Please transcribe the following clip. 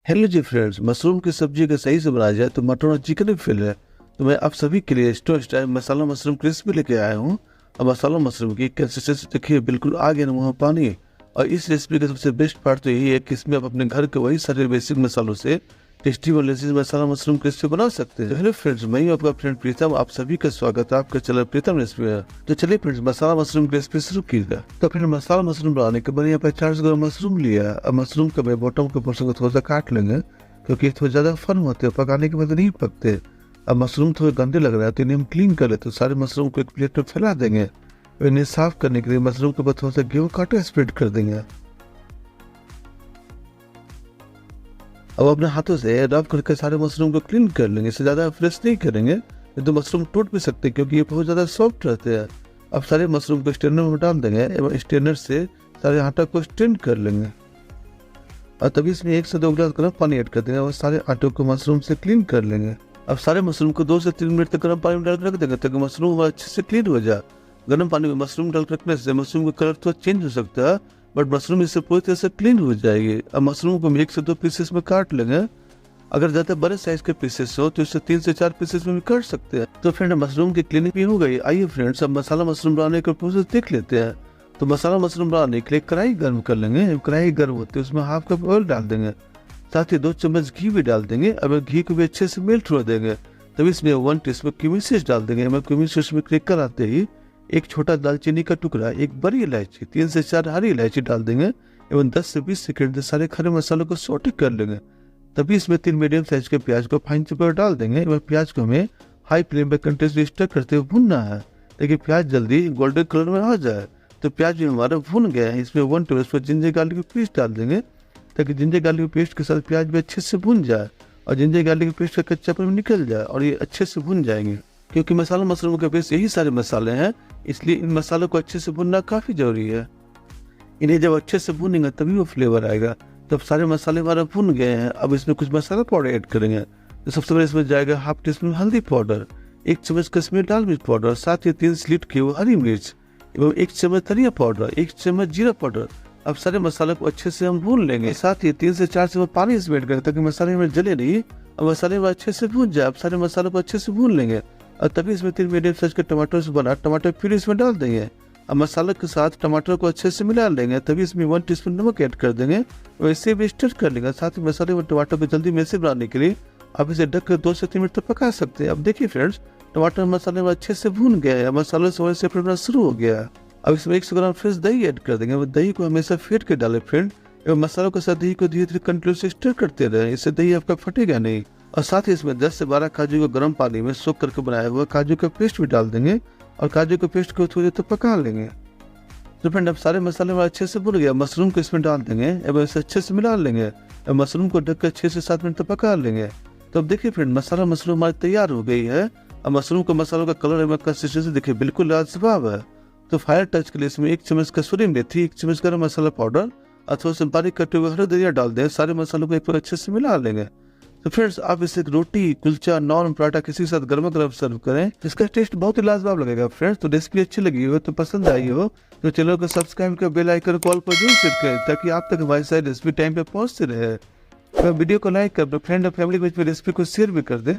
Hello जी friends, mushroom की सब्जी अगर सही से बनाया जाए तो मटन और चिकन भी फेल है। तो मैं आप सभी के लिए स्टोर स्टाइल मसाला मशरूम क्रिस्पी लेके आया हूँ। और मसाला मशरूम की कंसिस्टेंसी देखिए, बिल्कुल आ गया ना मुँह में पानी। और इस रेसिपी का सबसे बेस्ट पार्ट तो यही है कि इसमें आप अपने घर के वही सारे बेसिक मसालों से टेस्टी और लजीज मसाला मशरूम क्रिस्पी बना सकते हैं। हेलो फ्रेंड्स, मैं हूं आपका फ्रेंड प्रीतम। आप सभी का स्वागत है आपका चैनल प्रीतम रेसिपी है। तो चलिए फ्रेंड्स, मसाला मशरूम क्रिस्पी शुरू कीजिएगा। तो फिर मसाला मशरूम बनाने के मैंने यहाँ पे 400 ग्राम मशरूम लिया। अब मशरूम का मैं बॉटम के पोर्शन को थोड़ा सा काट लेंगे, क्योंकि थोड़ा ज़्यादा फन होते हैं, पकाने के बाद नहीं पकते। अब मशरूम थोड़े गंदे लग रहा है तो इन्हें हम क्लीन कर लेते, तो सारे मशरूम को एक प्लेट में फैला देंगे। और इन्हें साफ करने के लिए मशरूम के ऊपर थोड़ा सा गेहूँ का आटा स्प्रेड कर देंगे। अब अपने हाथों से रब करके सारे मशरूम को क्लीन कर लेंगे। इससे ज़्यादा फ्रेश नहीं करेंगे, नहीं तो मशरूम टूट भी सकते हैं, क्योंकि ये बहुत ज़्यादा सॉफ्ट रहते हैं। अब सारे मशरूम को स्ट्रेनर में डाल देंगे एवं स्ट्रेनर से सारे आटा को स्ट्रेन कर लेंगे। और तभी इसमें 1 से 2 गिलास गर्म पानी ऐड कर देंगे और सारे आटे को मशरूम से क्लीन कर लेंगे। अब सारे मशरूम को 2 से 3 मिनट तक गर्म पानी में डाल कर रख देंगे, ताकि मशरूम अच्छे से क्लीन हो जाए। गर्म पानी में मशरूम डाल रखने से मशरूम का कलर थोड़ा चेंज हो सकता है, बट मशरूम इससे पूरी तरह से क्लीन हो जाएगी। अब मशरूम को हम 1 से 2 पीसेस में काट लेंगे। अगर ज़्यादा बड़े साइज के पीसेस हो तो इससे 3 से 4 पीसेस में भी काट सकते हैं। तो फ्रेंड, मशरूम की क्लीनिंग भी हो गई। आइए फ्रेंड्स, अब मसाला मशरूम बनाने का प्रोसेस देख लेते हैं। तो मसाला मशरूम बनाने के लिए कढ़ाई गर्म कर लेंगे। कढ़ाई गर्म होते है उसमें हाफ कप ऑयल डाल देंगे, साथ ही 2 चम्मच घी भी डाल देंगे। अब घी को भी अच्छे से मेल्ट हो देंगे, तभी इसमें 1 टीस्पून क्यूमिन सीड्स डाल देंगे। क्यूमिन सीड्स में क्लिक आते ही एक छोटा दालचीनी का टुकड़ा, एक बड़ी इलायची, 3 से 4 हरी इलायची डाल देंगे एवं 10 से 20 सेकंड सारे खड़े मसालों को सौटे कर लेंगे। तभी इसमें 3 मीडियम साइज के प्याज को फाइन चॉपर डाल देंगे एवं प्याज को हमें हाई फ्लेम पर कंटिन्यूसली स्टर करते हुए भूनना है, ताकि प्याज जल्दी गोल्डन कलर में आ जाए। तो प्याज भी हमारा भून गया है। इसमें 1 टेबलस्पून जिंजर गार्लिक की पेस्ट डाल देंगे, ताकि जिंजर गार्लिक पेस्ट के साथ प्याज भी अच्छे से भून जाए और जिंजर गार्लिक पेस्ट का कच्चापन निकल जाए और ये अच्छे से भून जाएंगे। क्योंकि मसाला मशरूम का पेस्ट यही सारे मसाले हैं, इसलिए इन मसालों को अच्छे से भूनना काफ़ी जरूरी है। इन्हें जब अच्छे से भूनेंगे तभी वो फ्लेवर आएगा। तब सारे मसाले हमारे भून गए हैं। अब इसमें कुछ मसाला पाउडर ऐड करेंगे। तो सबसे पहले इसमें जाएगा हाफ टी स्पून हल्दी पाउडर, 1 चम्मच कश्मीरी लाल मिर्च पाउडर, साथ ही 3 स्लिट की हुई हरी मिर्च एवं 1 चम्मच धनिया पाउडर, 1 चम्मच जीरा पाउडर। अब सारे मसाले को अच्छे से हम भून लेंगे। साथ ही 3 से 4 चम्मच पानी इसमें ऐड करें, ताकि मसाले में जले नहीं और मसाले में अच्छे से भून जाए। अब सारे मसालों को अच्छे से भून लेंगे और तभी इसमें 3 मीडियम साइज के टमाटर से बना टमाटर फिर इसमें डाल देंगे। अब मसाले के साथ टमाटर को अच्छे से मिला लेंगे। तभी इसमें 1 टीस्पून नमक ऐड कर देंगे और इसे भी स्टर कर लेंगे। साथ ही मसाले और टमाटर को जल्दी मैसे बनाने के लिए आप इसे ढककर 2 से 3 मिनट तक पका सकते हैं। अब देखिए फ्रेंड्स, टमाटर मसाले में अच्छे से भून गया है, मसाले से सेपरेट होना शुरू हो गया है। अब इसमें 100 ग्राम फ्रेश दही ऐड कर देंगे। दही को हमेशा फेंट के डालें फ्रेंड, एवं मसालों के साथ दही को धीरे धीरे कंटिन्यूसली स्टर करते रहे, इससे दही आपका फटेगा नहीं। और साथ ही इसमें 10 से 12 काजू को गर्म पानी में सोख करके बनाया हुआ काजू का पेस्ट भी डाल देंगे और काजू के पेस्ट को थोड़ी देर तक पका लेंगे। तो फ्रेंड, अब सारे मसाले में अच्छे से भुन गया। मशरूम को इसमें डाल देंगे एवं इसे अच्छे से मिला लेंगे। मशरूम को ढककर 6 से 7 मिनट तक पका लेंगे। तो अब देखिए फ्रेंड, मसाला मशरूम हमारी तैयार हो गई है। अब मशरूम को मसालों का कलर एवं कंसिस्टेंसी देखिए बिल्कुल लाजवाब है। तो फायर टच के लिए इसमें 1 चम्मच कसूरी मेथी, 1 चम्मच गरम मसाला पाउडर और थोड़ा सा बारीक कटे हुए हरे धनिया डाल दें। सारे मसालों को एक बार अच्छे से मिला लेंगे। तो फ्रेंड्स, आप इसे रोटी, कुलचा, नान, पराठा किसी के साथ गर्मा गर्म सर्व करें। इसका टेस्ट बहुत ही लाजवाब लगेगा फ्रेंड्स। तो रेसिपी अच्छी लगी हो तो पसंद आई हो तो चैनल को सब्सक्राइब कर बेल आइकन कॉल पर जरूर सेट करें, ताकि आप तक हमारी सारी रेसिपी टाइम पे पहुंचते रहे। तो वीडियो को लाइक कर फ्रेंड और फैमिली के बीच में रेसिपी को शेयर भी कर दें।